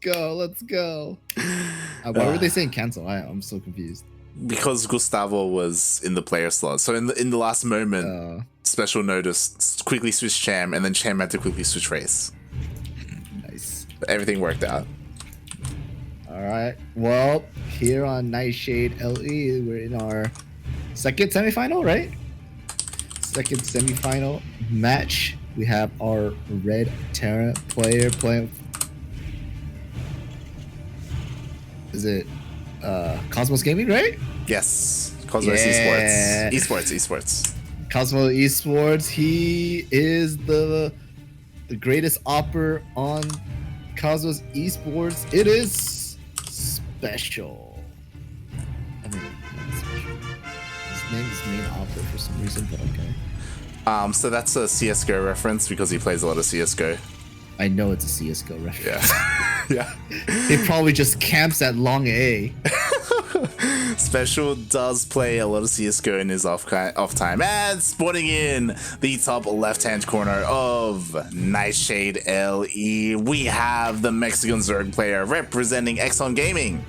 go. Let's go. Why were they saying cancel? I'm so confused. Because Gustavo was in the player slot. So in the last moment, SpeCial noticed, quickly switched Cham, and then Cham had to quickly switch race. Nice. But everything worked out. All right. Well, here on Nightshade LE, we're in our second semifinal, right? Second semifinal match. We have our Red Terra player playing. Is it Cosmos Gaming, right? Yes. Cosmos Esports. Esports. Cosmos Esports. He is the greatest opper on Cosmos Esports. It is SpeCial. I mean, SpeCial. His name is main opper for some reason, but okay. So that's a CSGO reference because he plays a lot of CSGO. I know it's a CSGO reference. Yeah. He probably just camps at long A. SpeCial does play a lot of CSGO in his off time. And spawning in the top left-hand corner of Nightshade LE, we have the Mexican Zerg player representing Exxon Gaming.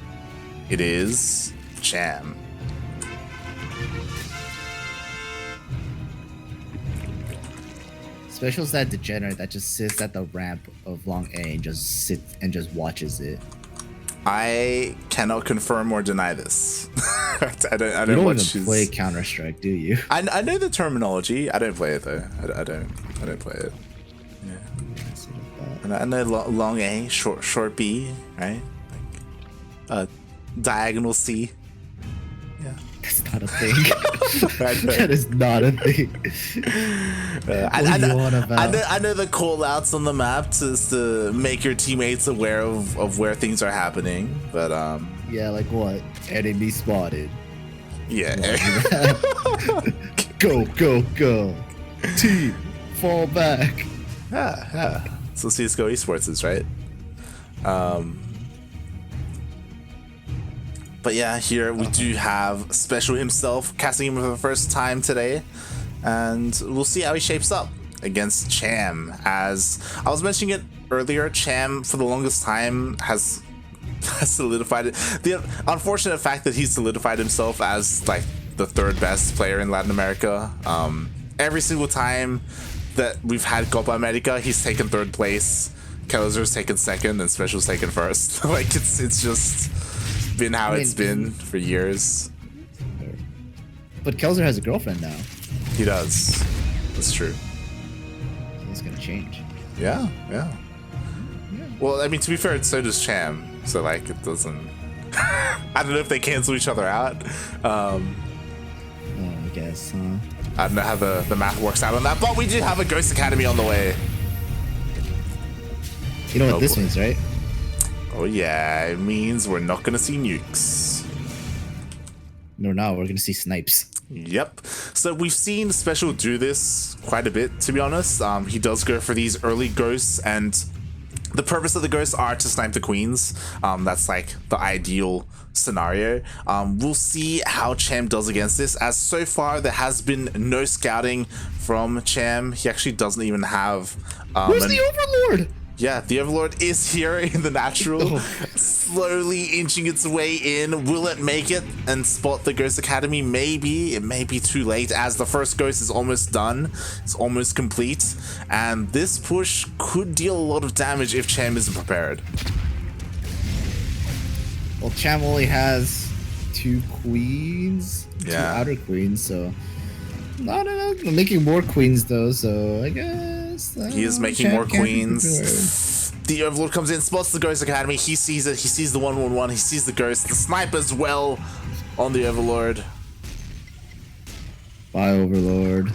It is Cham. SpeCial's that degenerate that just sits at the ramp of long A and just sits and just watches it. I cannot confirm or deny this. I don't you watch even play Counter-Strike, do you? I know the terminology. I don't play it though. I don't play it. Yeah. And I know long A, short B, right? Like, diagonal C. Yeah. That's not a thing. That is not a thing. I know the call outs on the map to make your teammates aware of where things are happening, but yeah, like what? Enemy spotted. Yeah. Go. Team, fall back. Yeah. So CSGO Esports is right. But yeah, here we do have SpeCial himself casting him for the first time today, and we'll see how he shapes up against Cham. As I was mentioning it earlier, Cham for the longest time has solidified it. The unfortunate fact that he's solidified himself as like the third best player in Latin America. Every single time that we've had Copa America, he's taken third place. Kelzer's taken second, and SpeCial's taken first. Like it's just been how it's been for years. But Kelzer has a girlfriend now. He does. That's true. It's gonna change. Yeah. Well, I mean, to be fair, so does Cham. So like, it doesn't. I don't know if they cancel each other out. I guess. I don't know how the math works out on that, but we do have a Ghost Academy on the way. You know what this means, right? Oh yeah, it means we're not gonna see nukes. No, we're gonna see snipes. Yep. So we've seen SpeCial do this quite a bit, to be honest. He does go for these early ghosts, and the purpose of the ghosts are to snipe the queens. That's like the ideal scenario. We'll see how Cham does against this, as so far there has been no scouting from Cham. He actually doesn't even have where's the Overlord? Yeah, the Overlord is here in the natural, slowly inching its way in. Will it make it and spot the Ghost Academy? Maybe. It may be too late, as the first ghost is almost done. It's almost complete. And this push could deal a lot of damage if Cham isn't prepared. Well, Cham only has two queens. Two outer queens, so... I don't know. Making more queens, though, so I guess... he is making more queens. The Overlord comes in, spots the Ghost Academy. He sees it. He sees the 111. He sees the Ghost. The snipe as well on the Overlord. Bye, Overlord.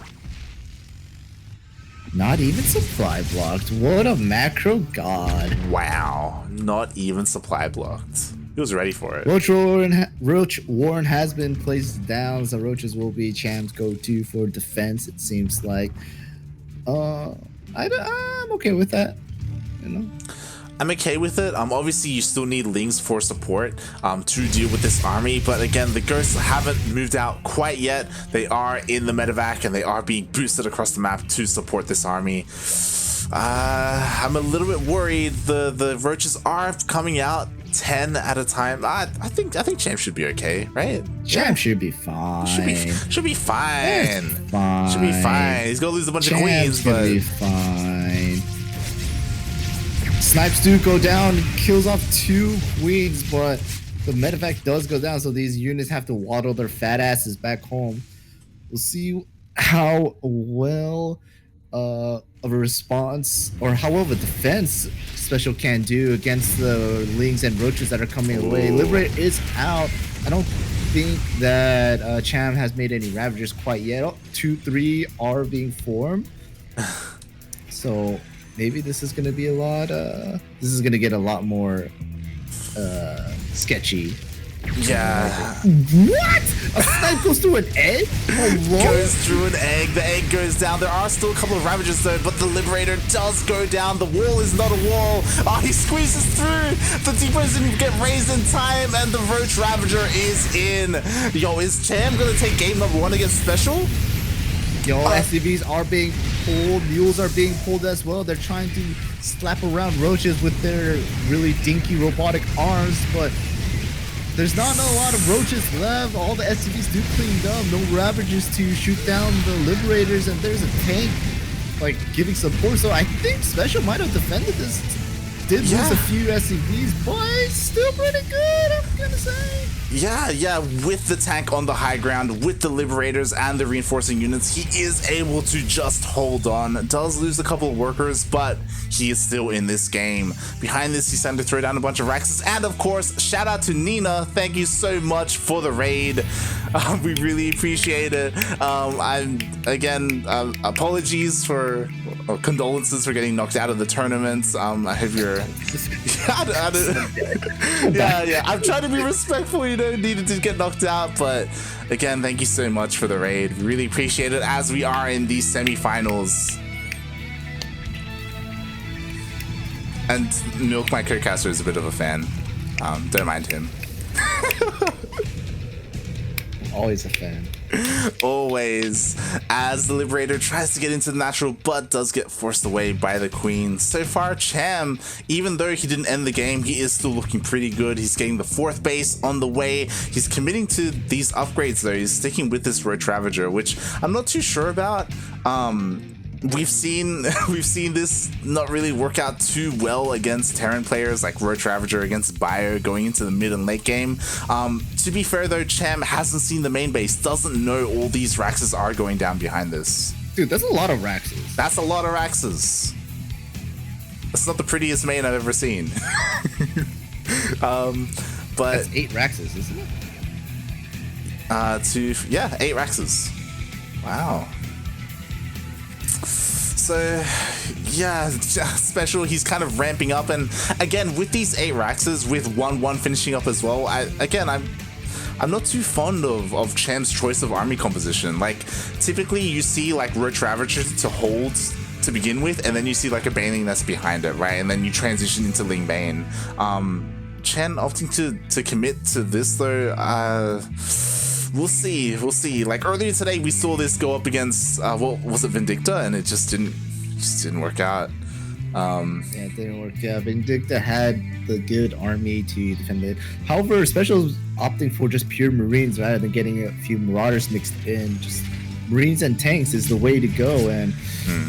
Not even supply blocked. What a macro god. Wow. Not even supply blocked. He was ready for it. Roach Warren has been placed down, so Roaches will be Cham's go-to for defense, it seems like. I'm okay with that. You know? I'm okay with it. Obviously, you still need Lings for support to deal with this army. But again, the Ghosts haven't moved out quite yet. They are in the medevac, and they are being boosted across the map to support this army. I'm a little bit worried. The roaches are coming out 10 at a time. I think Cham should be okay, right? Cham should be fine. Should be fine. Fine. Should be fine. He's gonna lose a bunch of queens, but be fine. Snipes do go down, kills off 2 queens, but the medevac does go down, so these units have to waddle their fat asses back home. We'll see how well of a response or how well of a defense SpeCial can do against the lings and roaches that are coming away. Liberate is out. I don't think that Cham has made any Ravagers quite yet. 2, 3 are being formed. So maybe this is going to be a lot. This is going to get a lot more sketchy. Yeah. What? A snipe goes through an egg? Goes through an egg. The egg goes down. There are still a couple of Ravagers though, but the Liberator does go down. The wall is not a wall. Oh, he squeezes through. The depots didn't get raised in time, and the Roach Ravager is in. Yo, is Cham gonna take game number 1 against SpeCial? Yo, SCVs are being pulled. Mules are being pulled as well. They're trying to slap around roaches with their really dinky robotic arms, but there's not a lot of roaches left. All the SCVs do cleaned up. No Ravagers to shoot down the Liberators, and there's a tank like giving support. So I think SpeCial might have defended this. Did lose a few SCVs, but it's still pretty good, I'm gonna say. Yeah, with the tank on the high ground, with the Liberators and the reinforcing units, he is able to just hold on. Does lose a couple of workers, but he is still in this game. Behind this, he's time to throw down a bunch of Raxes. And of course, shout out to Nina. Thank you so much for the raid. We really appreciate it. Apologies for, or condolences for getting knocked out of the tournament. I hope you're... yeah, I'm trying to be respectful, you know, needed to get knocked out, but again, thank you so much for the raid. We really appreciate it as we are in these semi-finals. And Milk, my co-caster, is a bit of a fan. Don't mind him. Always a fan. Always. As the Liberator tries to get into the natural, but does get forced away by the Queen. So far, Cham, even though he didn't end the game, he is still looking pretty good. He's getting the 4th base on the way. He's committing to these upgrades though. He's sticking with this Roach Ravager, which I'm not too sure about. We've seen this not really work out too well against Terran players like Roach Ravager against Bio going into the mid and late game. To be fair though, Cham hasn't seen the main base, doesn't know all these Raxes are going down behind this. Dude, that's a lot of Raxes. That's a lot of Raxes. That's not the prettiest main I've ever seen. But that's 8 Raxes, isn't it? 8 Raxes. Wow. So yeah, SpeCial, he's kind of ramping up, and again with these 8 Raxes with 1-1 finishing up as well, I'm not too fond of Cham's choice of army composition. Like typically you see like Roach Ravager to hold to begin with, and then you see like a Baneling that's behind it, right? And then you transition into Ling Bane. Cham opting to commit to this though, we'll see. Like earlier today, we saw this go up against what was it, Vindicta, and it just didn't work out. Yeah, it didn't work out. Vindicta had the good army to defend it. However, SpeCial is opting for just pure Marines rather than getting a few Marauders mixed in. Just Marines and tanks is the way to go, and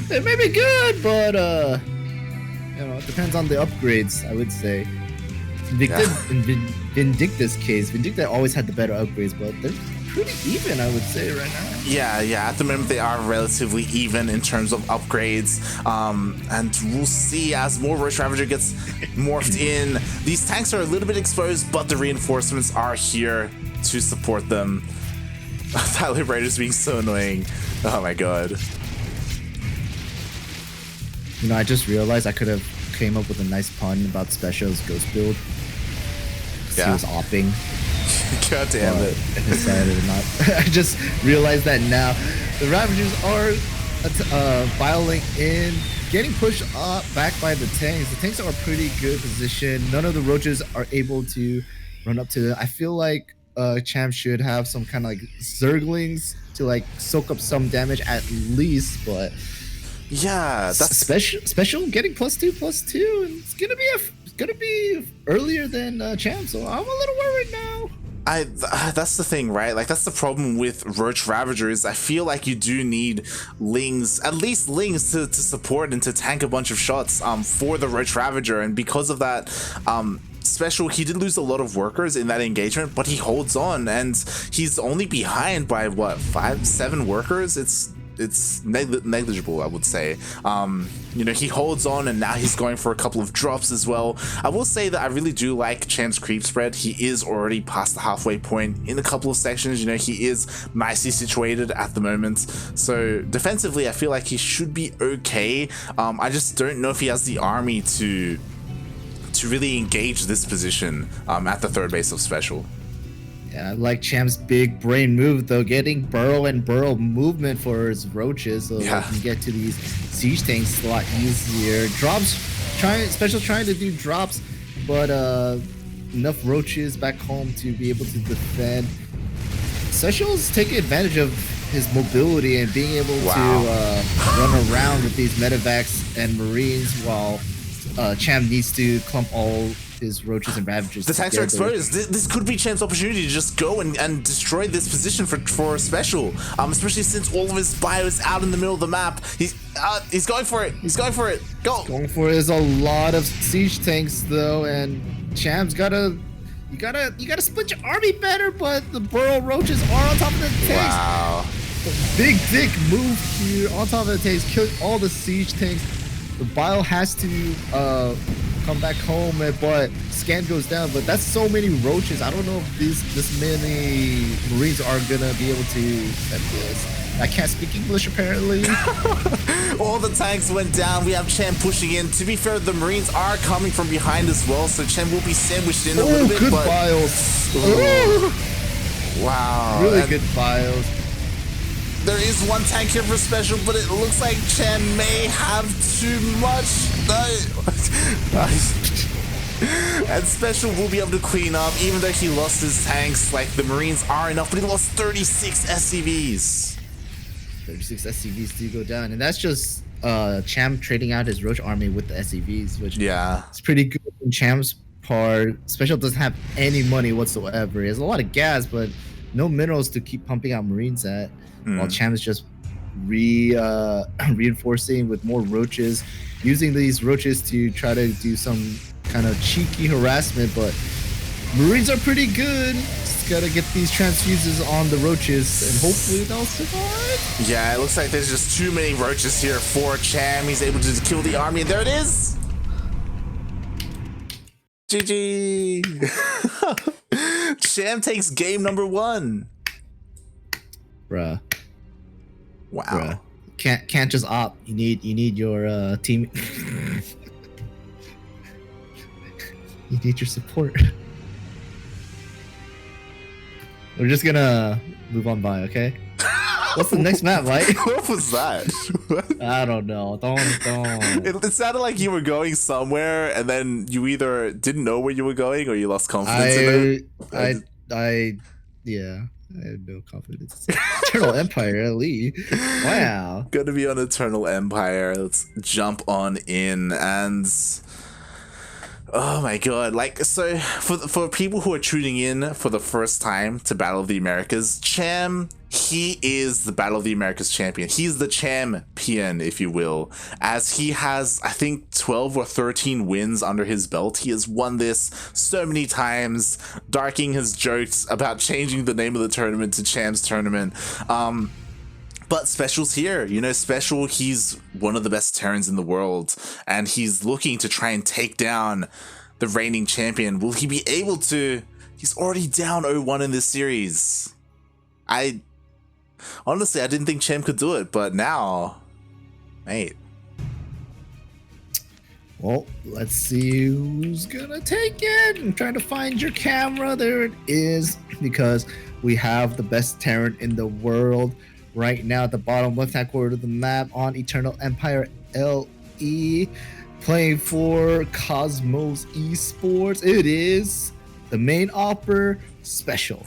it may be good, but it depends on the upgrades, I would say. In Vindicta's case, Vindicta always had the better upgrades, but they're pretty even, I would say, right now. Yeah, at the moment they are relatively even in terms of upgrades, and we'll see as more Roach Ravager gets morphed in. These tanks are a little bit exposed, but the reinforcements are here to support them. That Liberator's being so annoying. Oh my god. You know, I just realized I could have came up with a nice pun about SpeCial's ghost build. He was opping. God damn it. I decided not. I just realized that now. The Ravagers are filing in, getting pushed up back by the tanks. The tanks are a pretty good position. None of the Roaches are able to run up to them. I feel like Cham should have some kind of like Zerglings to like soak up some damage at least, but Yeah, that's special getting +2/+2, and it's gonna be earlier than Cham, so I'm a little worried now. That's the thing, right? Like, that's the problem with Roach Ravagers. I feel like you do need Lings, at least Lings, to support and to tank a bunch of shots for the Roach Ravager, and because of that, Special, he did lose a lot of workers in that engagement, but he holds on, and he's only behind by what, 5-7 workers. It's negligible, I would say. You know, he holds on, and now he's going for a couple of drops as well. I will say that I really do like Cham's creep spread. He is already past the halfway point in a couple of sections. You know, he is nicely situated at the moment, so defensively I feel like he should be okay. I just don't know if he has the army to really engage this position at the third base of Special. Yeah, I like Cham's big brain move though, getting burrow and burrow movement for his roaches, so Yeah. they can get to these siege tanks a lot easier. Special trying to do drops, but enough roaches back home to be able to defend. Special's taking advantage of his mobility and being able to run around with these medevacs and marines, while Cham needs to clump all his roaches and ravagers. The tanks are exposed. This could be Cham's opportunity to just go and destroy this position for Special, especially since all of his bio is out in the middle of the map. He's going for it. He's going for it. Go. Going for it. There's a lot of siege tanks though, and Cham's gotta split your army better, but the burrow roaches are on top of the tanks. Wow. Big dick move here on top of the tanks, killing all the siege tanks. The bio has to come back home, but scan goes down. But that's so many roaches. I don't know if this many marines are gonna be able to defend this. I can't speak English apparently. All the tanks went down. We have Cham pushing in. To be fair, the marines are coming from behind as well, so Cham will be sandwiched in a little bit. Good but bios. Wow. Really good bios. There is one tank here for Special, but it looks like Cham may have too much. And Special will be able to clean up, even though he lost his tanks. Like, the Marines are enough, but he lost 36 SCVs. 36 SCVs do go down, and that's just Cham trading out his Roach army with the SCVs, which is pretty good in Cham's part. Special doesn't have any money whatsoever. He has a lot of gas, but no minerals to keep pumping out Marines at. While Cham is just reinforcing with more roaches, using these roaches to try to do some kind of cheeky harassment, but Marines are pretty good. Just gotta get these transfuses on the roaches, and hopefully they'll survive. Yeah, it looks like there's just too many roaches here for Cham. He's able to kill the army, and there it is! GG! Cham takes game number 1. Bruh. Wow. Bruh. Can't just opt. You need your team. You need your support. We're just gonna move on by, okay? What's the next map, Mike? What was that? I don't know. Don't. It sounded like you were going somewhere, and then you either didn't know where you were going, or you lost confidence in it. Yeah. I have no confidence. Eternal Empire, Elite. Wow. Gonna be on Eternal Empire. Let's jump on in, and oh my god, like, so for people who are tuning in for the first time to Battle of the Americas, Cham, he is the Battle of the Americas champion. He's the champion, if you will, as he has, I think, 12 or 13 wins under his belt. He has won this so many times. Darking has joked about changing the name of the tournament to Cham's Tournament. But Special's here. You know, Special, he's one of the best Terrans in the world, and he's looking to try and take down the reigning champion. Will he be able to? He's already down 0-1 in this series. Honestly, I didn't think Cham could do it, but now, mate. Well, let's see who's gonna take it. I'm trying to find your camera. There it is, because we have the best Terran in the world right now at the bottom left-hand corner of the map on Eternal Empire LE, playing for Cosmos Esports. It is the main opper, Special.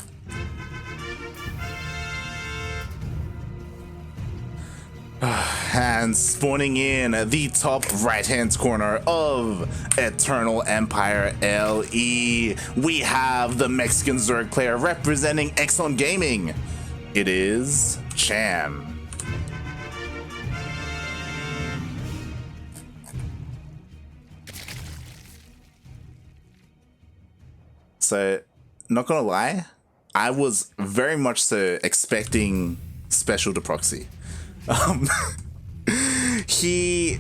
And And spawning in the top right-hand corner of Eternal Empire LE, we have the Mexican Zerg player representing Exxon Gaming. It is Cham. So, not gonna lie, I was very much so expecting SpeCial to proxy. He,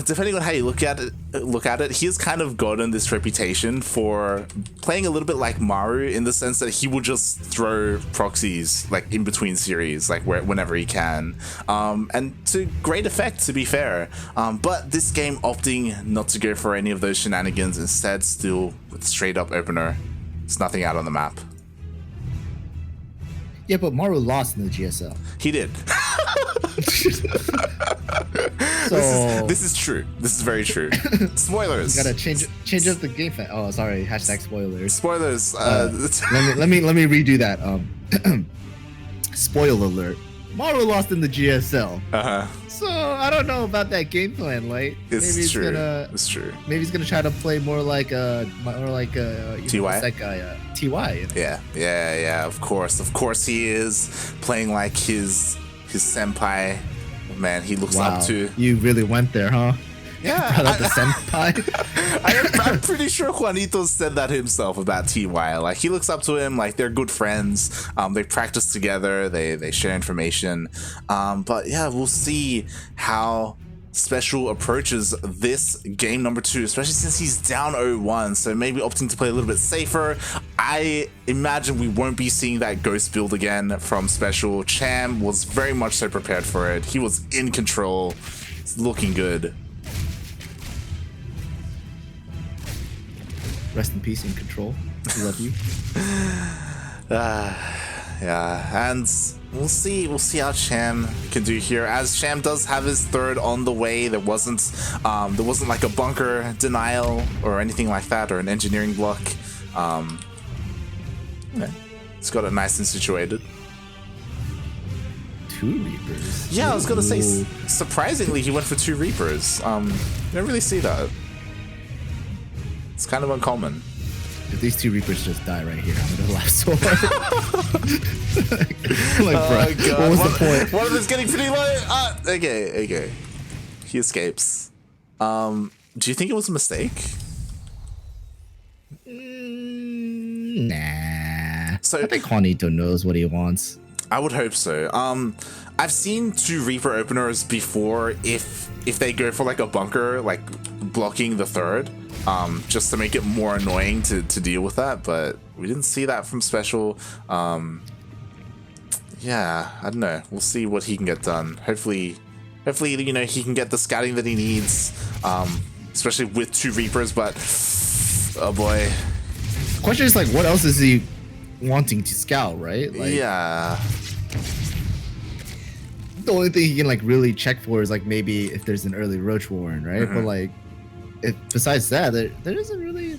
depending on how you look at it, he has kind of gotten this reputation for playing a little bit like Maru in the sense that he will just throw proxies like in between series, like whenever he can, and to great effect, to be fair. But this game opting not to go for any of those shenanigans, instead still with straight up opener. There's nothing out on the map. Yeah, but Maru lost in the GSL. He did. So this is true. This is very true. Spoilers. You gotta change up the game plan. Oh, sorry. Hashtag spoilers. Spoilers. Let me redo that. Spoiler alert. Maru lost in the GSL. So I don't know about that game plan, like It's true. Maybe he's gonna try to play more like TY. That guy, TY. You know? Yeah. Of course he is playing like his senpai. Man, he looks up to. You really went there, huh? Yeah, Brought up the senpai. I'm pretty sure Juanito said that himself about TY. Like, he looks up to him, like they're good friends. They practice together, they share information. But yeah, we'll see how SpeCial approaches this game number 2, especially since he's down 0-1, so maybe opting to play a little bit safer. I imagine we won't be seeing that ghost build again from SpeCial. Cham was very much so prepared for it. He was in control. It's looking good. Rest in peace, in control. We love you. Yeah, and we'll see how Cham can do here, as Cham does have his third on the way. There wasn't like a bunker denial or anything like that, or an engineering block. It's got it nice and situated. 2 Reapers. Yeah, I was gonna say, surprisingly, he went for 2 Reapers. You don't really see that. It's kind of uncommon. If these 2 Reapers just die right here, I'm gonna laugh so hard. Like, bro, what was the point? One of them's getting pretty low. Okay. He escapes. Do you think it was a mistake? Nah. So I think Juanito knows what he wants. I would hope so. I've seen 2 Reaper openers before if they go for like a bunker, like blocking the third. Just to make it more annoying to deal with that, but we didn't see that from SpeCial. Yeah, I don't know. We'll see what he can get done. Hopefully, you know, he can get the scouting that he needs, especially with 2 Reapers, but oh boy. The question is, like, what else is he wanting to scout, right? Like, yeah. The only thing he can, like, really check for is, like, maybe if there's an early Roach Warren, right? But, like, besides that, there isn't really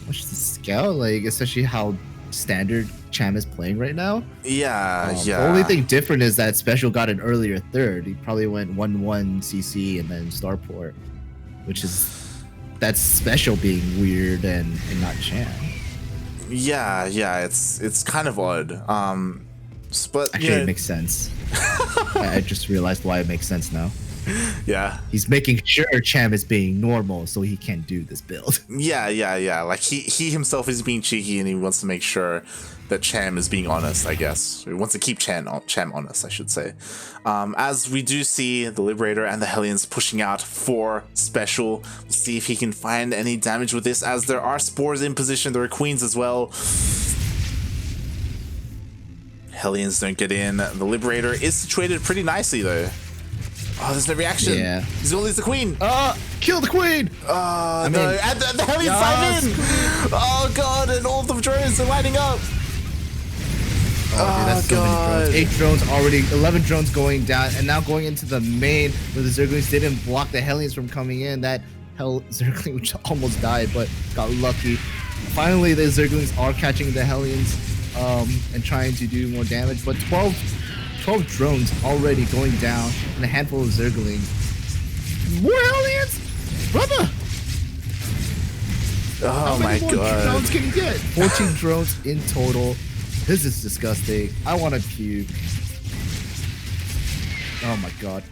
much to scout, like, especially how standard Cham is playing right now. Yeah. The only thing different is that SpeCial got an earlier third. He probably went 1-1 CC and then Starport, which is, that's SpeCial being weird and not Cham. Yeah, it's kind of odd. But actually, it makes sense. I just realized why it makes sense now. Yeah, he's making sure Cham is being normal so he can do this build. Yeah. Like he himself is being cheeky, and he wants to make sure that Cham is being honest, I guess. He wants to keep Cham honest, I should say. As we do see the Liberator and the Hellions pushing out for SpeCial. We'll see if he can find any damage with this, as there are spores in position. There are queens as well. Hellions don't get in. The Liberator is situated pretty nicely, though. Oh, there's no reaction. Yeah. He's only the queen. Kill the queen. No. And the Hellions fight in. Oh, God. And all the drones are lining up. Oh, dude, that's so many drones. 8 drones already. 11 drones going down. And now going into the main where the Zerglings didn't block the Hellions from coming in. That Zergling, which almost died, but got lucky. Finally, the Zerglings are catching the Hellions and trying to do more damage. But 12 12 drones already going down and a handful of Zerglings. More Hellions? Brother! Oh my How many more god. drones can you get? 14 drones in total. This is disgusting. I want to puke. Oh my god.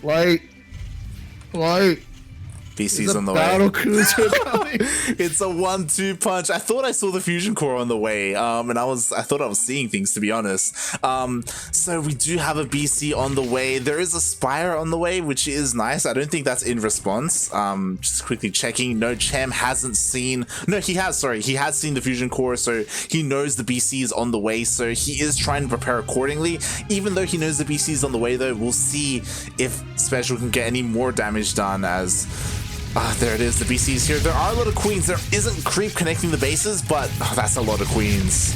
Light. BC's on the battle way. cruiser coming. It's a 1-2 punch. I thought I saw the fusion core on the way, and I thought I was seeing things, to be honest. So we do have a BC on the way. There is a Spire on the way, which is nice. I don't think that's in response. Just quickly checking. No, Cham hasn't seen. No, he has. Sorry, he has seen the fusion core, so he knows the BC is on the way. So he is trying to prepare accordingly. Even though he knows the BC is on the way, though, we'll see if SpeCial can get any more damage done as. There it is, the BC's here. There are a lot of queens. There isn't creep connecting the bases, but that's a lot of queens.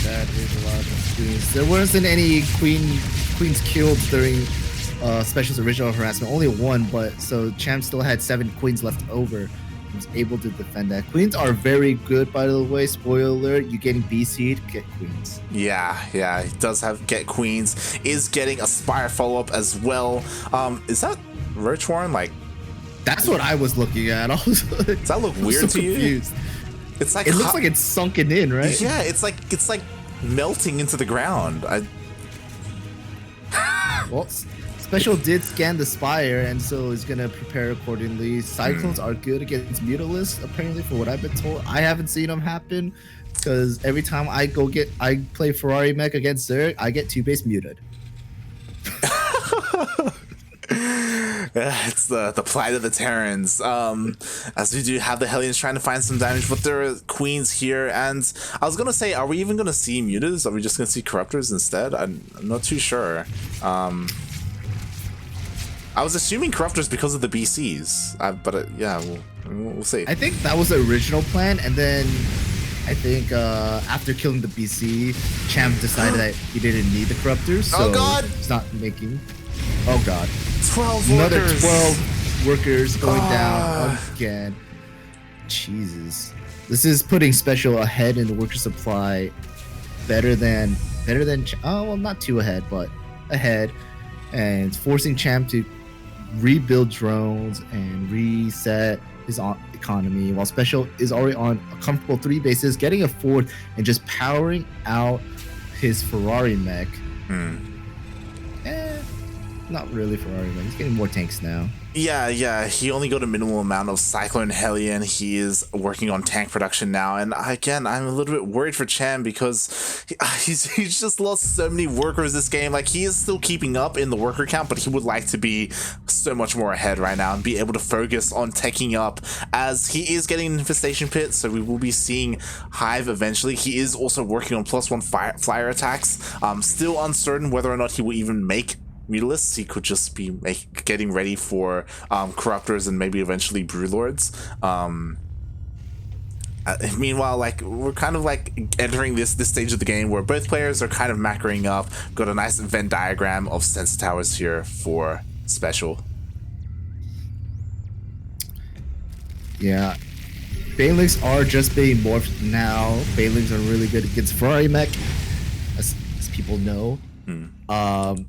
That is a lot of queens. There wasn't any queens killed during SpeCial's original harassment. Only one, but so Cham still had 7 queens left over. He was able to defend that. Queens are very good, by the way. Spoiler alert, you getting BC'd, get queens. Yeah, he does have get queens. Is getting a Spire follow-up as well. Is that Roach Warren? Like, that's what I was looking at. I was like, does that look weird to you? It's like it looks like it's sunken in, right? Yeah, it's like melting into the ground. Well, SpeCial did scan the Spire, and so is gonna prepare accordingly. Cyclones are good against Mutalisks, apparently, for what I've been told. I haven't seen them happen because every time I play Ferrari mech against Zerg, I get 2-base muted. It's the plight of the Terrans. As we do have the Hellions trying to find some damage, but there are queens here, and I was gonna say, are we even gonna see mutas? Are we just gonna see corruptors instead? I'm not too sure. I was assuming corruptors because of the BCs, but yeah, we'll see. I think that was the original plan, and then I think after killing the BC, Cham decided that he didn't need the corruptors, so oh god, it's not making. Oh god. 12 Another workers. 12 workers going down again. Jesus. This is putting SpeCial ahead in the worker supply. Better than well, not too ahead, but ahead. And it's forcing Cham to rebuild drones and reset his economy, while SpeCial is already on a comfortable 3 bases, getting a 4th and just powering out his Ferrari mech. Not really Ferrari mech. He's getting more tanks now. Yeah, he only got a minimal amount of Cyclone Hellion. He is working on tank production now, and again, I'm a little bit worried for Cham because he's just lost so many workers this game. Like, he is still keeping up in the worker count, but he would like to be so much more ahead right now and be able to focus on taking up, as he is getting an infestation pit, so we will be seeing Hive eventually. He is also working on +1 flyer attacks. Still uncertain whether or not he will even make Mutalisks. He could just be getting ready for corruptors and maybe eventually Brewlords. Meanwhile, like, we're kind of like entering this stage of the game where both players are kind of macroing up. Got a nice Venn diagram of sensor towers here for SpeCial. Yeah, Banelings are just being morphed now. Banelings are really good against Ferrari mech, as people know.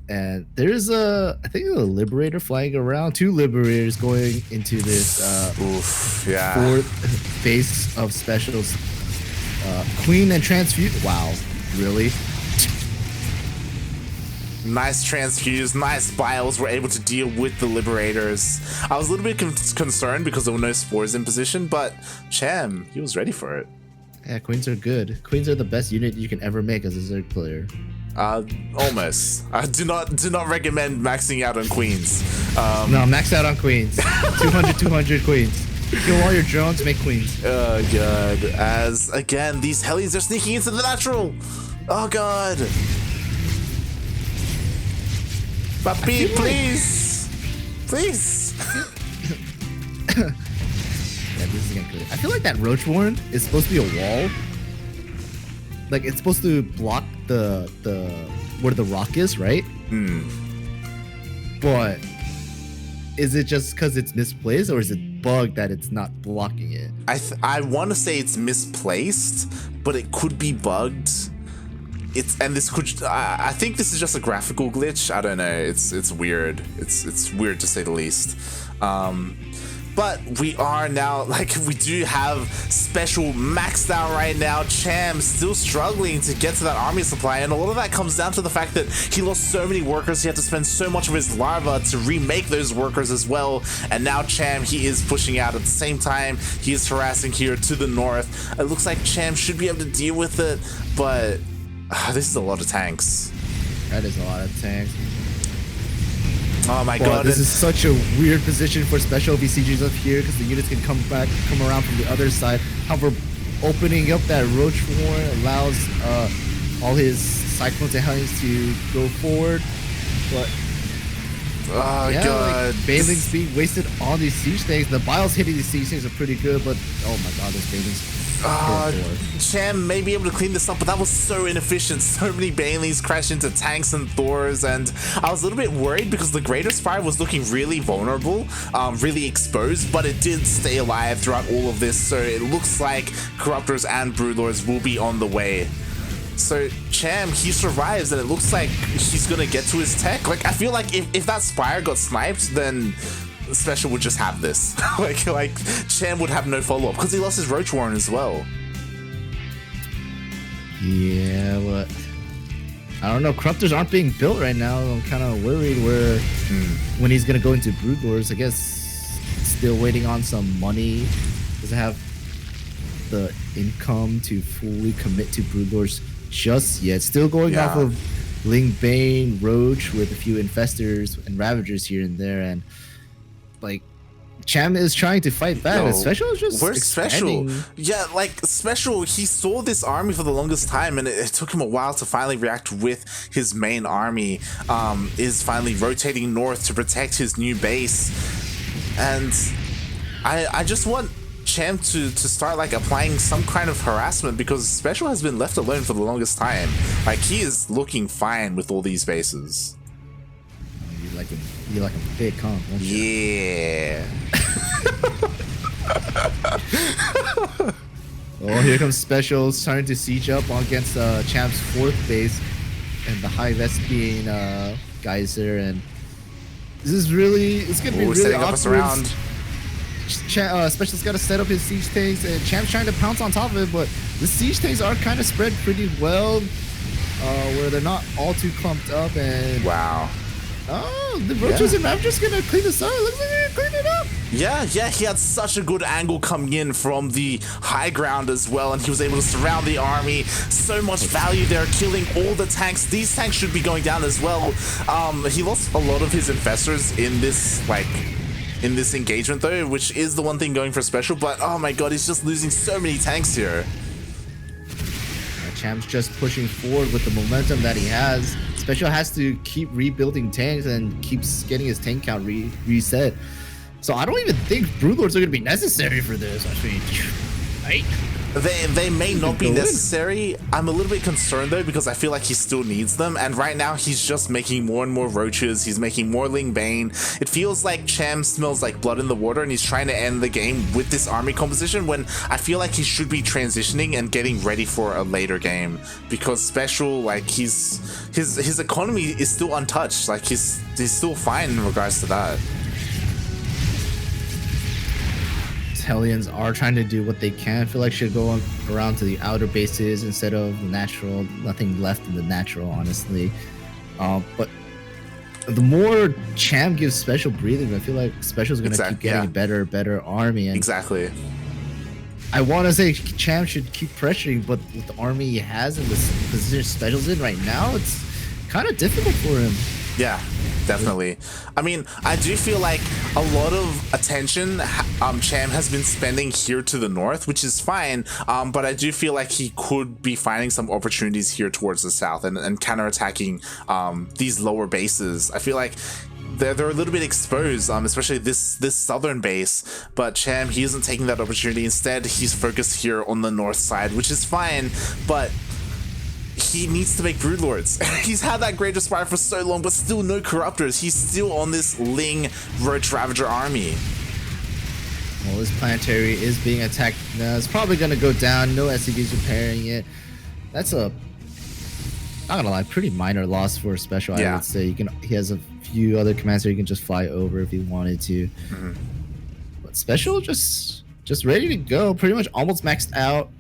And there's I think a Liberator flying around. 2 Liberators going into this 4th base of SpeCial's Queen and Transfuse. Wow, really? Nice Transfuse, nice Biles were able to deal with the Liberators. I was a little bit concerned because there were no spores in position, but Cham, he was ready for it. Yeah, Queens are good. Queens are the best unit you can ever make as a Zerg player. Almost. I do not recommend maxing out on queens. No, max out on queens. 200 queens. Kill all your drones, make queens. Oh god. As again, these Hellies are sneaking into the natural. Oh god. Papi, please. Please. Yeah, this is getting good. I feel like that Roach Warren is supposed to be a wall. Like, it's supposed to block the where the rock is, right? But is it just because it's misplaced, or is it bugged that it's not blocking it? I want to say it's misplaced, but it could be bugged. this could, I think this is just a graphical glitch. I don't know. It's weird. It's weird to say the least. But we are now, like, we do have SpeCial maxed out right now. Cham still struggling to get to that army supply, and a lot of that comes down to the fact that he lost so many workers. He had to spend so much of his larva to remake those workers as well. And now Cham, he is pushing out at the same time. He is harassing here to the north. It looks like Cham should be able to deal with it, but this is a lot of tanks. That is a lot of tanks. Oh my god. This is such a weird position for SpeCial if he sieges up here, because the units can come around from the other side. However, opening up that Roach Warren allows all his Cyclones and Hellions to go forward. But oh yeah, god. like, Banelings being wasted on these siege tanks. The bios hitting these siege tanks are pretty good, but oh my god, those Banelings. Cham may be able to clean this up, but that was so inefficient. So many Banelings crashed into tanks and Thors, and I was a little bit worried because the Greater Spire was looking really vulnerable, really exposed, but it did stay alive throughout all of this, so it looks like Corruptors and Broodlords will be on the way. So Cham, he survives, and it looks like he's gonna get to his tech. Like, I feel like if that Spire got sniped, then SpeCial would just have this. like Cham would have no follow-up because he lost his Roach Warren as well. Yeah, but I don't know. Corruptors aren't being built right now. I'm kind of worried where when he's gonna go into Broodlords. I guess still waiting on some money. Doesn't have the income to fully commit to Broodlords just yet. Still going off of Ling Bane, Roach with a few Infestors and Ravagers here and there, and like Cham is trying to fight back. SpeCial is just expanding. SpeCial? Yeah, like SpeCial, he saw this army for the longest time, and it took him a while to finally react with his main army. Is finally rotating north to protect his new base, and I just want Cham to start like applying some kind of harassment, because SpeCial has been left alone for the longest time. Like, he is looking fine with all these bases. You like a big comp, don't you? Yeah. Oh, here comes SpeCial starting to siege up against Cham's 4th base, and the high vest being Geyser, and this is really, it's gonna be really awkward. SpeCial's got to set up his siege tanks, and Cham's trying to pounce on top of it, but the siege tanks are kind of spread pretty well, where they're not all too clumped up. And wow. Oh, the Roaches and Ravagers gonna clean this up. It looks like they're gonna clean it up. Yeah, he had such a good angle coming in from the high ground as well, and he was able to surround the army. So much value there, killing all the tanks. These tanks should be going down as well. He lost a lot of his Infestors in this engagement though, which is the one thing going for SpeCial, but oh my god, he's just losing so many tanks here. Cham's just pushing forward with the momentum that he has. SpeCial has to keep rebuilding tanks and keeps getting his tank count reset. So I don't even think Broodlords are going to be necessary for this. I mean, right? They may not be necessary. I'm a little bit concerned though, because I feel like he still needs them, and right now he's just making more and more Roaches. He's making more Ling Bane. It feels like Cham smells like blood in the water, and he's trying to end the game with this army composition, when I feel like he should be transitioning and getting ready for a later game, because SpeCial, like, his economy is still untouched. Like, he's still fine in regards to that. Hellions are trying to do what they can. I feel like should go around to the outer bases instead of the natural. Nothing left in the natural, honestly. But the more Cham gives SpeCial breathing, I feel like SpeCial's going to keep getting a better army. And exactly. I want to say Cham should keep pressuring, but with the army he has and the position SpeCial's in right now, it's kind of difficult for him. Yeah, definitely. I mean, I do feel like a lot of attention Cham has been spending here to the north, which is fine, but I do feel like he could be finding some opportunities here towards the south and counterattacking these lower bases. I feel like they're a little bit exposed, especially this southern base, but Cham, he isn't taking that opportunity. Instead, he's focused here on the north side, which is fine, but he needs to make Broodlords. He's had that Greater Spire for so long, but still no Corruptors. He's still on this Ling Roach Ravager army. Well, this planetary is being attacked now. It's probably going to go down. No SCVs repairing it. That's a not gonna lie, pretty minor loss for Special. Yeah. I would say he has a few other commands that he can just fly over if he wanted to. But Special just ready to go. Pretty much almost maxed out.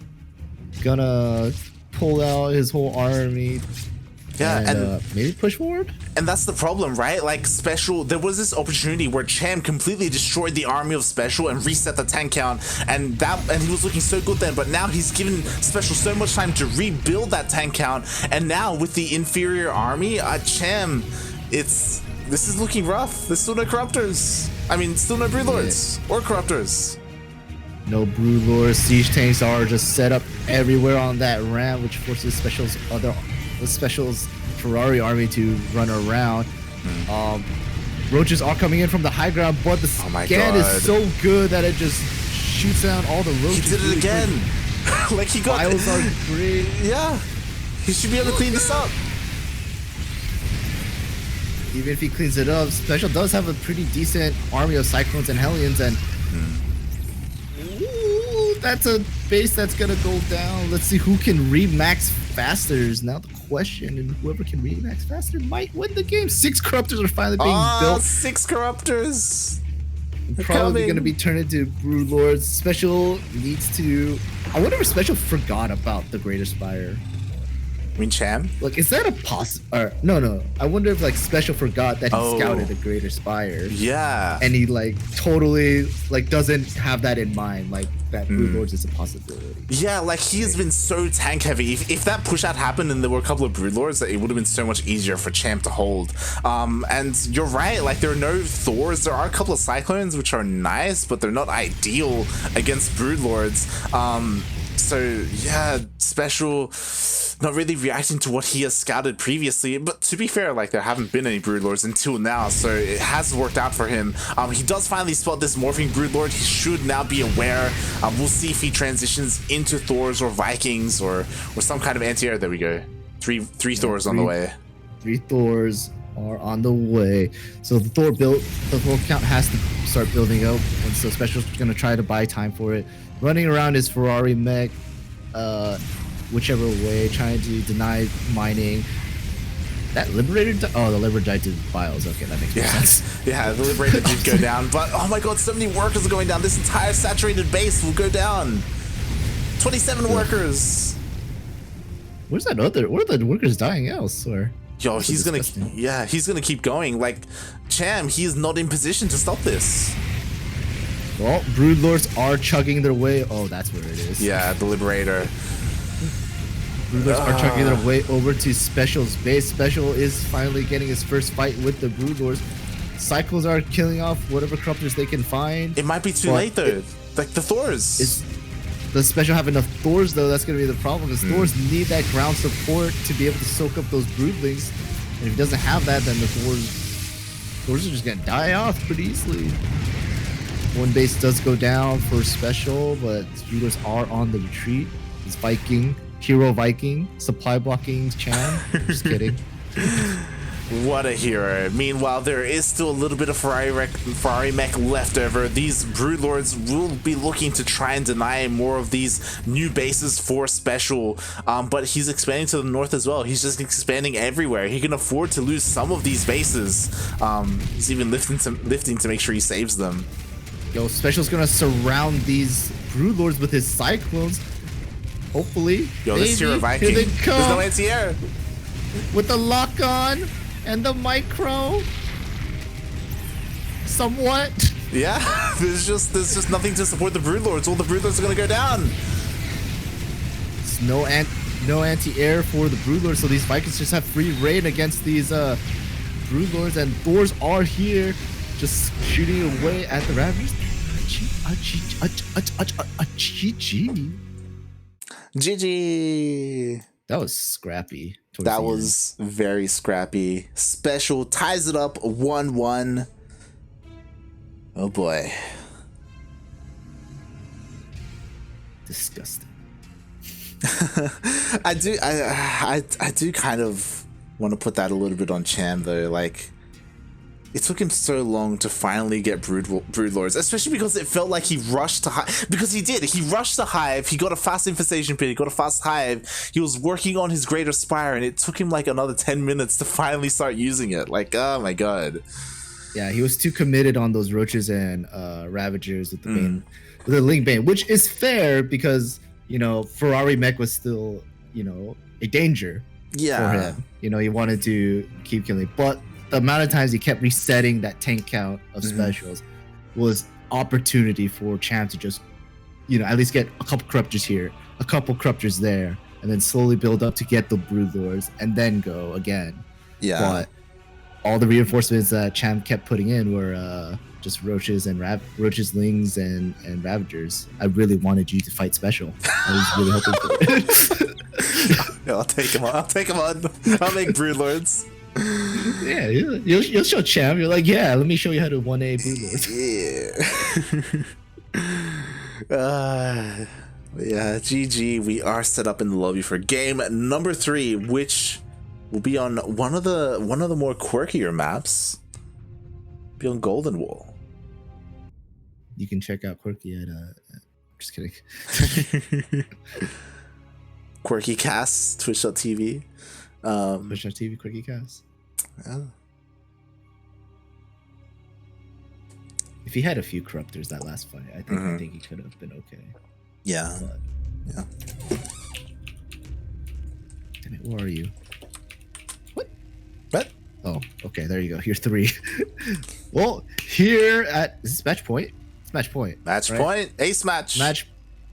Gonna pull out his whole army. Yeah, and maybe push forward. And that's the problem, right? Like Special, there was this opportunity where Cham completely destroyed the army of Special and reset the tank count, and he was looking so good then. But now he's given Special so much time to rebuild that tank count, and now with the inferior army, Cham, this is looking rough. There's still no corruptors. I mean, still no broodlords or corruptors. No broodlords. Siege tanks are just set up everywhere on that ramp, which forces Special's Ferrari army to run around. Roaches are coming in from the high ground, but the scan is so good that it just shoots down all the roaches. He did it again. Like he got. Files are great. Yeah, he should be able to clean this up. Even if he cleans it up, Special does have a pretty decent army of Cyclones and Hellions, and that's a base that's gonna go down. Let's see who can remax faster is now the question, and whoever can remax faster might win the game. 6 corruptors are finally being built. 6 corruptors. Probably gonna be turned into broodlords. Special needs to. I wonder if Special forgot about the Greater Spire. I mean, Cham? Like, is that a possible? No. I wonder if like Special forgot that he scouted the Greater Spire. Yeah. And he like totally like doesn't have that in mind. Like that broodlords is a possibility. Yeah, like he has been so tank heavy. If that push out happened and there were a couple of broodlords, it would have been so much easier for Cham to hold. And you're right. Like there are no Thors. There are a couple of Cyclones which are nice, but they're not ideal against broodlords. So yeah, Special not really reacting to what he has scouted previously, but to be fair, like there haven't been any broodlords until now, so it has worked out for him. He does finally spot this morphing broodlord. He should now be aware. We'll see if he transitions into Thors or Vikings or some kind of anti-air. There we go. Three Thors on the way. 3 Thors are on the way. So the Thor count has to start building up, and so Special's gonna try to buy time for it. Running around his Ferrari mech, whichever way, trying to deny mining. That Liberator the Liberator died to Biles. Okay, that makes more sense. Yeah, the Liberator did go down, but oh my god, so many workers are going down. This entire saturated base will go down. 27 workers. Where's that other? Where are the workers dying else? Or yo, he's gonna keep going. Like Cham, he is not in position to stop this. Well, broodlords are chugging their way. Oh, that's where it is. Yeah, the Liberator. Broodlords are chugging their way over to Special's base. Special is finally getting his first fight with the broodlords. Cycles are killing off whatever corruptors they can find. It might be too late though. Like the Thors. Does Special have enough Thors though? That's gonna be the problem, because Thors need that ground support to be able to soak up those broodlings. And if he doesn't have that, then the Thors are just gonna die off pretty easily. One base does go down for Special, but broodlords are on the retreat. It's Hero Viking, supply blocking Cham. Just kidding. What a hero. Meanwhile, there is still a little bit of Ferrari mech left over. These broodlords will be looking to try and deny more of these new bases for Special, but he's expanding to the north as well. He's just expanding everywhere. He can afford to lose some of these bases. He's even lifting to make sure he saves them. Yo, Special's gonna surround these broodlords with his Cyclones. Hopefully. Yo, this Hero Viking. There's no anti-air. With the lock on and the micro. Somewhat. Yeah, there's just nothing to support the broodlords. All the broodlords are gonna go down. It's no anti-air for the broodlords, so these Vikings just have free reign against these broodlords, and Thors are here, just shooting away at the Ravagers. GG. That was scrappy. That was very scrappy. Special ties it up 1-1. Oh boy. Disgusting. I do kind of want to put that a little bit on Cham though. Like It took him so long to finally get Broodlords, especially because it felt like he rushed to Hive. Because he did. He rushed to Hive. He got a fast Infestation Pit. He got a fast Hive. He was working on his Greater Spire, and it took him like another 10 minutes to finally start using it. Like, oh my god. Yeah, he was too committed on those Roaches and Ravagers with the Bane, with the Link Bane, which is fair because, you know, Ferrari Mech was still, you know, a danger for him. You know, he wanted to keep killing. But the amount of times he kept resetting that tank count of specials was opportunity for Cham to just, you know, at least get a couple Corruptors here, a couple Corruptors there, and then slowly build up to get the Broodlords and then go again. Yeah. But all the reinforcements that Cham kept putting in were just Roaches and Roaches, Lings, and Ravagers. I really wanted you to fight special. I was really hoping for it. Yeah, I'll take him on. I'll make Broodlords. Yeah, you'll show Cham. You're like, yeah, let me show you how to 1A Broodlords. Yeah. Yeah, GG. We are set up in the lobby for game number 3, which will be on one of the more quirkier maps. Be on Golden Wall. You can check out Quirky at just kidding. CranKy, Twitch.tv. Twitch.tv, QuirkyCast. Yeah. If he had a few Corruptors that last fight, I think he could have been okay. Yeah. But, yeah. Damn it, where are you? What? Oh, okay, there you go. You're 3. Well, here at this is match point. It's match point. Match right? point. Ace match. Match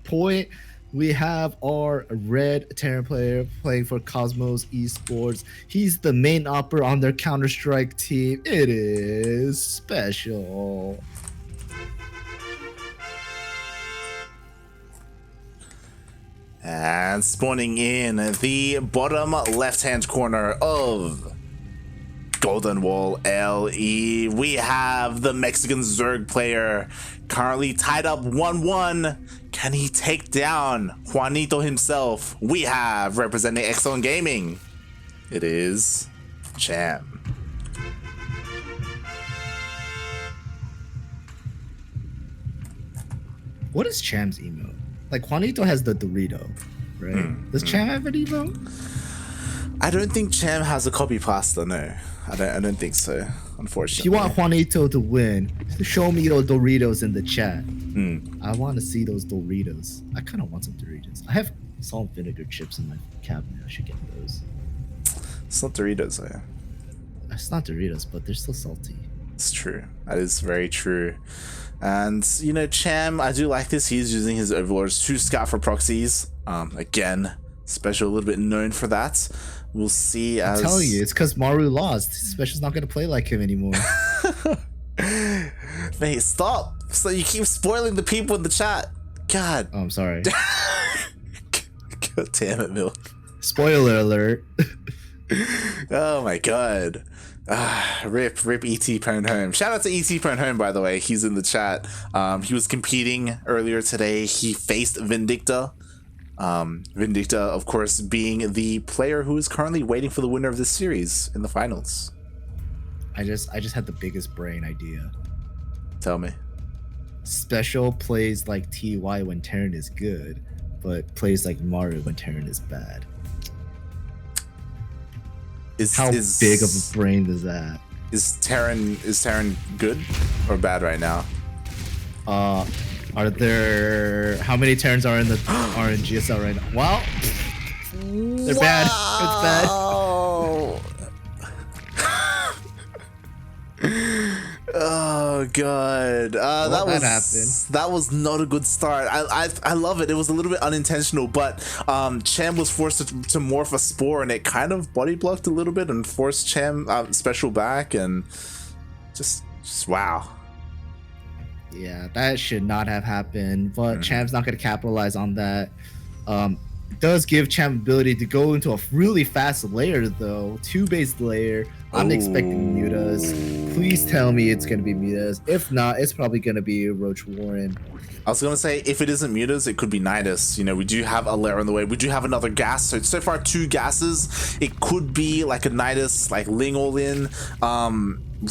point. We have our red Terran player playing for Cosmos Esports. He's the main opper on their Counter-Strike team. It is SpeCial. And spawning in the bottom left-hand corner of Golden Wall LE, we have the Mexican Zerg player currently tied up 1-1. Can he take down Juanito himself? We have, representing X-Zone Gaming, it is Cham. What is Cham's emote? Like, Juanito has the Dorito, right? Does Cham have an emote? I don't think Cham has a copy pasta, no. I don't think so, unfortunately. If you want Juanito to win, show me those Doritos in the chat. I want to see those Doritos. I kind of want some Doritos. I have salt and vinegar chips in my cabinet. I should get those. It's not Doritos, though. It's not Doritos, but they're still salty. It's true. That is very true. And, you know, Cham, I do like this. He's using his Overlords to scout for proxies. Again, SpeCial, a little bit known for that. We'll see as... I'm telling you, it's because Maru lost. SpeCial's not going to play like him anymore. Mate, stop. So you keep spoiling the people in the chat. God. Oh, I'm sorry. God damn it, Milk. Spoiler alert. Oh my god. Rip ET Prone Home. Shout out to ET Prone Home, by the way. He's in the chat. He was competing earlier today. He faced Vindicta. Vindicta, of course, being the player who is currently waiting for the winner of this series in the finals. I just had the biggest brain idea. Tell me. SpeCial plays like TY when Terran is good, but plays like Maru when Terran is bad. How big of a brain is that? Is Terran good or bad right now? Are there how many Terrans are in GSL right now? Well, they're bad. It's bad. Oh god, that was not a good start. I love it. It was a little bit unintentional, but Cham was forced to morph a spore, and it kind of body blocked a little bit and forced Cham SpeCial back, and just wow. Yeah, that should not have happened, but Cham's not going to capitalize on that. It does give Cham ability to go into a really fast layer, though. 2-base layer. I'm expecting mutas. Please tell me it's going to be mutas. If not, it's probably going to be Roach Warren. I was going to say, if it isn't mutas, it could be Nidus. You know, we do have a layer on the way. We do have another gas. So far, 2 gases. It could be like a Nidus, like Ling all in.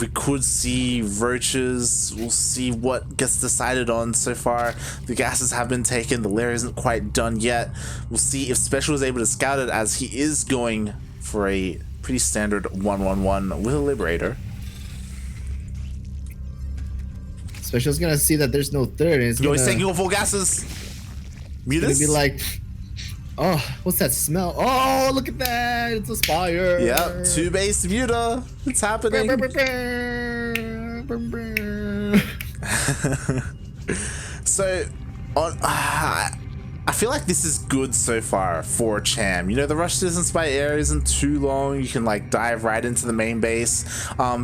We could see roaches. We'll see what gets decided on. So far, the gases have been taken. The lair isn't quite done yet. We'll see if SpeCial is able to scout it, as he is going for a pretty standard 1-1-1 with a Liberator. SpeCial's gonna see that there's no third, and it's gonna, he's taking off all gases. Mutus? Be like, oh, what's that smell? Oh, look at that! It's a Spire. Yep, 2-base Muta. It's happening. So, I feel like this is good so far for Cham. You know, the rush distance by air isn't too long. You can like dive right into the main base.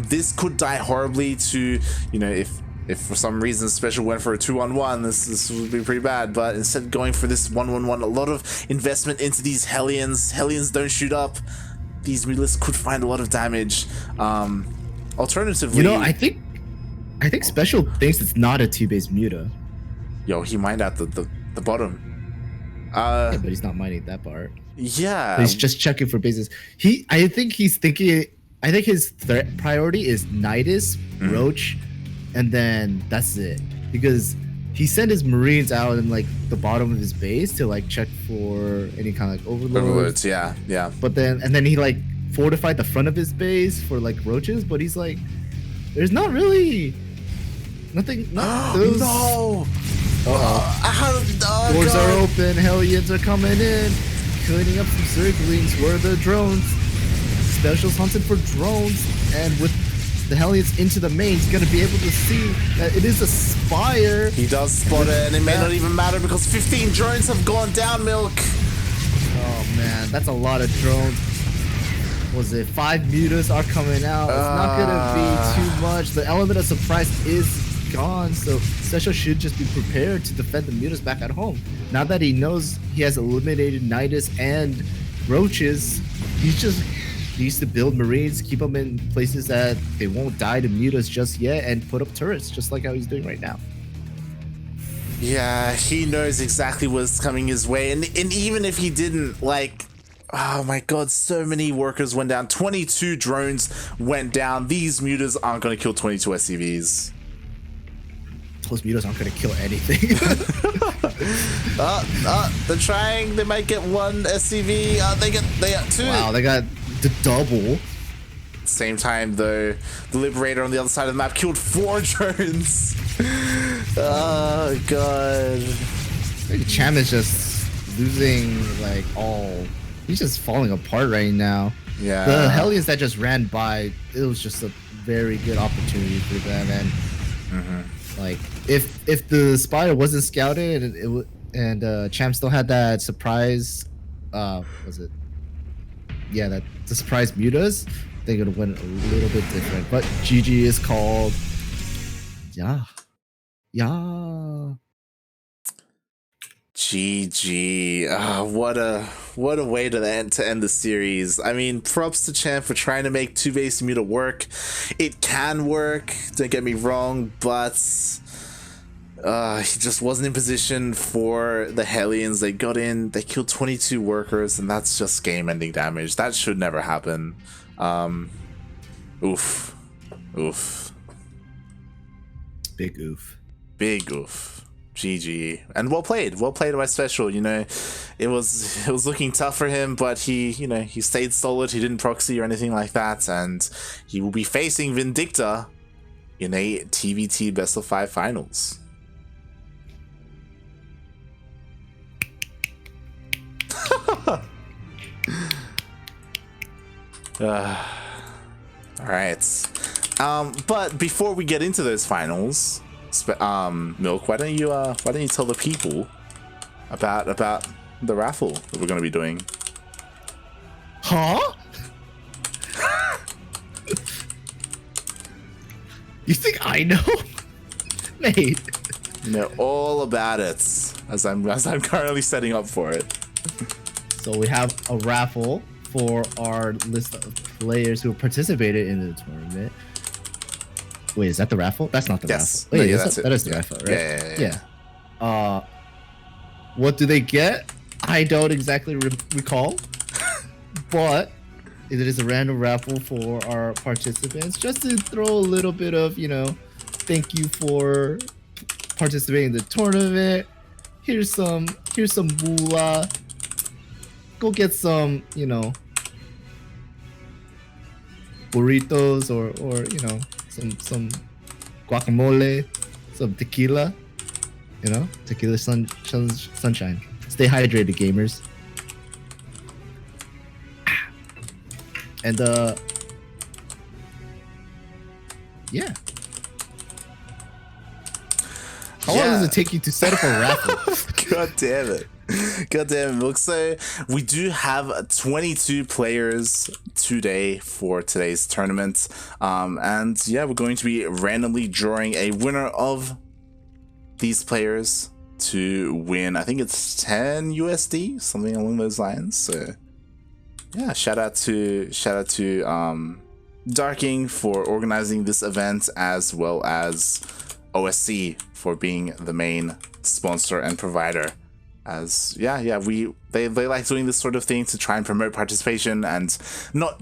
This could die horribly to, you know, if for some reason SpeCial went for a 2-on-1, this would be pretty bad. But instead going for this 1-1-1, a lot of investment into these Hellions. Hellions don't shoot up. These Mutalisks could find a lot of damage. Alternatively, you know, I think SpeCial thinks it's not a 2-base Muta. Yo, he mined out the bottom. Yeah, but he's not mining that part. Yeah, he's just checking for bases. I think he's thinking. I think his threat priority is Nidus, Roach, and then that's it. Because he sent his Marines out in like the bottom of his base to like check for any kind of like overloads. Yeah. But then he like fortified the front of his base for like roaches. But he's like, there's not really nothing. Those, no. Doors are open. Hellions are coming in, cleaning up some Zerglings. Where are the drones? SpeCial's hunting for drones, and with the Hellions into the main, he's gonna be able to see that it is a Spire. He does spot it, and it may not even matter because 15 drones have gone down, Milk. Oh man, that's a lot of drones. Was it 5 Mutas are coming out? It's not gonna be too much. The element of surprise is gone, so SpeCial should just be prepared to defend the Mutas back at home. Now that he knows he has eliminated Nidus and roaches, he needs to build Marines, keep them in places that they won't die to Mutas just yet, and put up turrets, just like how he's doing right now. Yeah, he knows exactly what's coming his way, and even if he didn't, like, oh my god, so many workers went down. 22 drones went down. These Mutas aren't going to kill 22 SCVs. Those Mutas aren't going to kill anything. They're trying. They might get 1 SCV. They got 2. Wow, they got the double. Same time though, the Liberator on the other side of the map killed 4 drones. Oh god. I think Cham is just losing like all. He's just falling apart right now. Yeah. The Hellions that just ran by, it was just a very good opportunity for them. And like if the Spire wasn't scouted and Cham still had that surprise, was it? Yeah, that the surprise Mutas, they're gonna win a little bit different. But GG is called. Yeah. GG. What a way to end the series. I mean, props to Cham for trying to make 2-base Muta work. It can work, don't get me wrong, but he just wasn't in position for the Hellions. They got in, they killed 22 workers, and that's just game-ending damage. That should never happen. Oof. Big oof. GG. And well played by SpeCial. You know, it was looking tough for him, but he stayed solid. He didn't proxy or anything like that, and he will be facing Vindicta in a TvZ best of 5 finals. All right. But before we get into those finals, Milk, why don't you tell the people about the raffle that we're going to be doing? Huh? You think I know? Mate. You know all about it as I'm currently setting up for it. So we have a raffle for our list of players who participated in the tournament. Wait, is that the raffle? That's not the raffle. Wait, that is the raffle, right? Yeah. What do they get? I don't exactly recall, but it is a random raffle for our participants, just to throw a little bit of, thank you for participating in the tournament. Here's some moolah. Go get some, burritos or some guacamole, some tequila, tequila sunshine. Stay hydrated, gamers. And yeah. How long does it take you to set up a raffle? God damn it. God damn it, Milk. So we do have 22 players today for today's tournament. And yeah, we're going to be randomly drawing a winner of these players to win. I think it's 10 USD, something along those lines. So yeah, shout out to Darking for organizing this event, as well as OSC for being the main sponsor and provider. As they like doing this sort of thing to try and promote participation, and it's not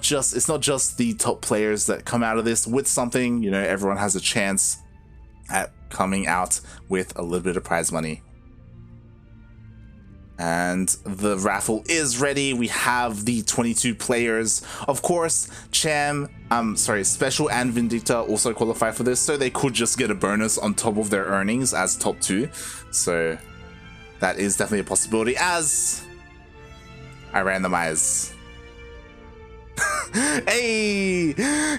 just the top players that come out of this with something. Everyone has a chance at coming out with a little bit of prize money. And the raffle is ready. We have the 22 players. Of course, Cham, SpeCial and Vindicta also qualify for this, so they could just get a bonus on top of their earnings as top 2. So that is definitely a possibility as I randomize. Hey!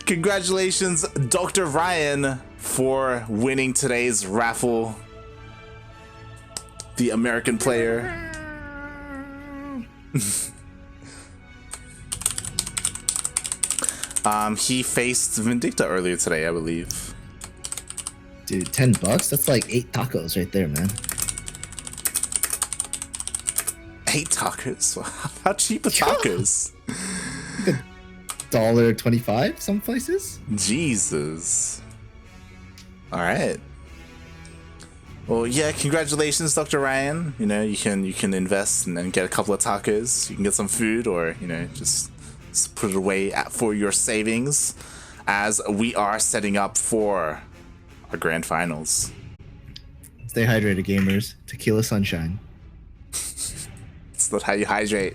Congratulations, Dr. Ryan, for winning today's raffle. The American player. He faced Vindicta earlier today, I believe. Dude, $10? That's like 8 tacos right there, man. 8 tacos? How cheap are tacos? $1.25 some places. Jesus. All right. Well, yeah, congratulations, Dr. Ryan. You can invest and get a couple of tacos. You can get some food, or just put it away for your savings, as we are setting up for our grand finals. Stay hydrated, gamers. Tequila sunshine. It's not how you hydrate.